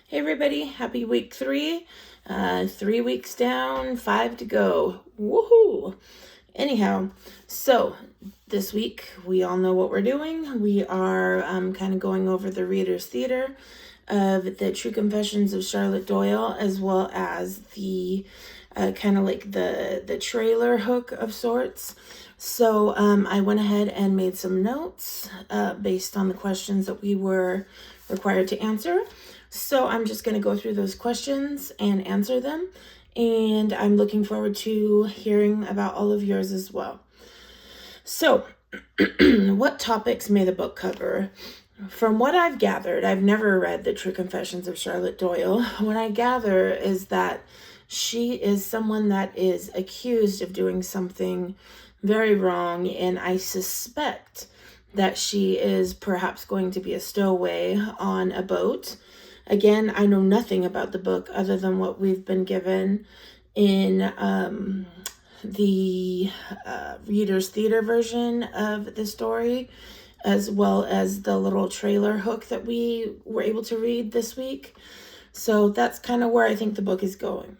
Hey everybody, happy week 3. 3 weeks down, 5 to go. Woohoo! Anyhow, so this week we all know what we're doing. We are kind of going over the Reader's Theater of the True Confessions of Charlotte Doyle, as well as the kind of like the trailer hook of sorts. So I went ahead and made some notes based on the questions that we were required to answer. So I'm just going to go through those questions and answer them. And I'm looking forward to hearing about all of yours as well. So, what topics may the book cover? From what I've gathered, I've never read The True Confessions of Charlotte Doyle. What I gather is that she is someone that is accused of doing something very wrong, and I suspect that she is perhaps going to be a stowaway on a boat. Again, I know nothing about the book other than what we've been given in the Reader's Theater version of the story, as well as the little trailer hook that we were able to read this week. So that's kind of where I think the book is going.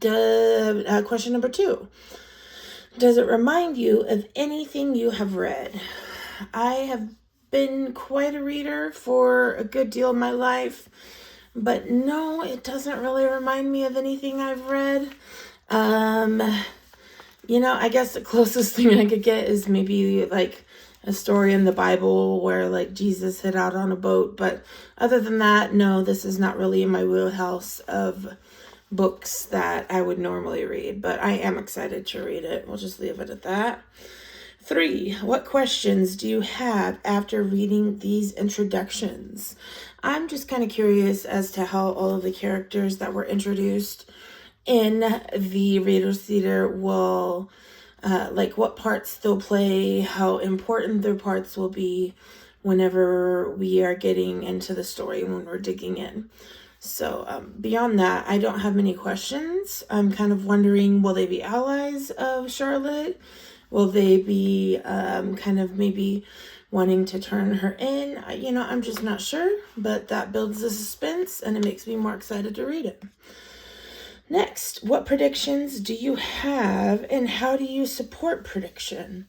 Question number 2. Does it remind you of anything you have read? I have been quite a reader for a good deal of my life, but no, it doesn't really remind me of anything I've read. I guess the closest thing I could get is maybe like a story in the Bible where like Jesus hid out on a boat, but other than that, no, this is not really in my wheelhouse of books that I would normally read, but I am excited to read it. We'll just leave it at that. 3, what questions do you have after reading these introductions? I'm just kind of curious as to how all of the characters that were introduced in the Reader's Theater will, what parts they'll play, how important their parts will be whenever we are getting into the story, when we're digging in. So beyond that, I don't have many questions. I'm kind of wondering, will they be allies of Charlotte? Will they be kind of maybe wanting to turn her in? I'm just not sure, but that builds the suspense and it makes me more excited to read it. Next, what predictions do you have and how do you support prediction?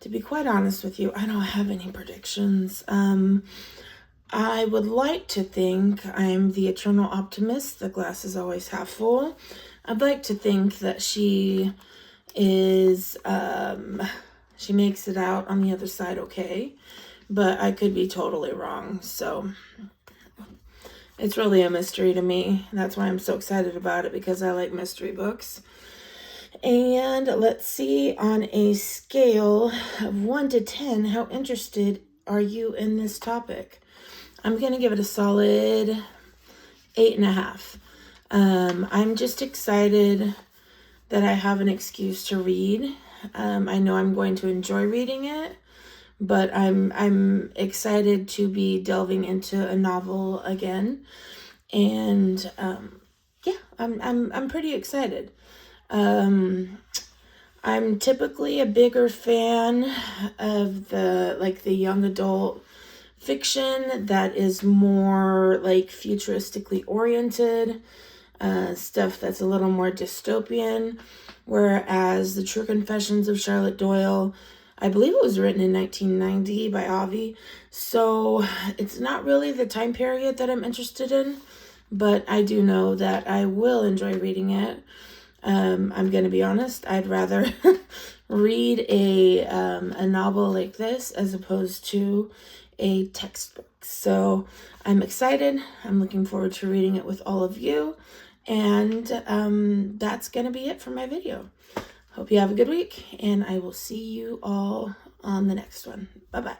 To be quite honest with you, I don't have any predictions. I would like to think I'm the eternal optimist. The glass is always half full. I'd like to think that she makes it out on the other side okay, but I could be totally wrong. So it's really a mystery to me. That's why I'm so excited about it, because I like mystery books. And let's see, on a scale of 1 to 10, how interested are you in this topic? I'm going to give it a solid 8.5. I'm just excited that I have an excuse to read. I know I'm going to enjoy reading it, but I'm excited to be delving into a novel again. And I'm pretty excited. I'm typically a bigger fan of the young adult fiction that is more like futuristically oriented, stuff that's a little more dystopian, whereas The True Confessions of Charlotte Doyle, I believe it was written in 1990 by Avi, so it's not really the time period that I'm interested in, but I do know that I will enjoy reading it. I'm going to be honest, I'd rather read a novel like this as opposed to a textbook. So I'm excited. I'm looking forward to reading it with all of you. And that's going to be it for my video. Hope you have a good week, and I will see you all on the next one. Bye-bye.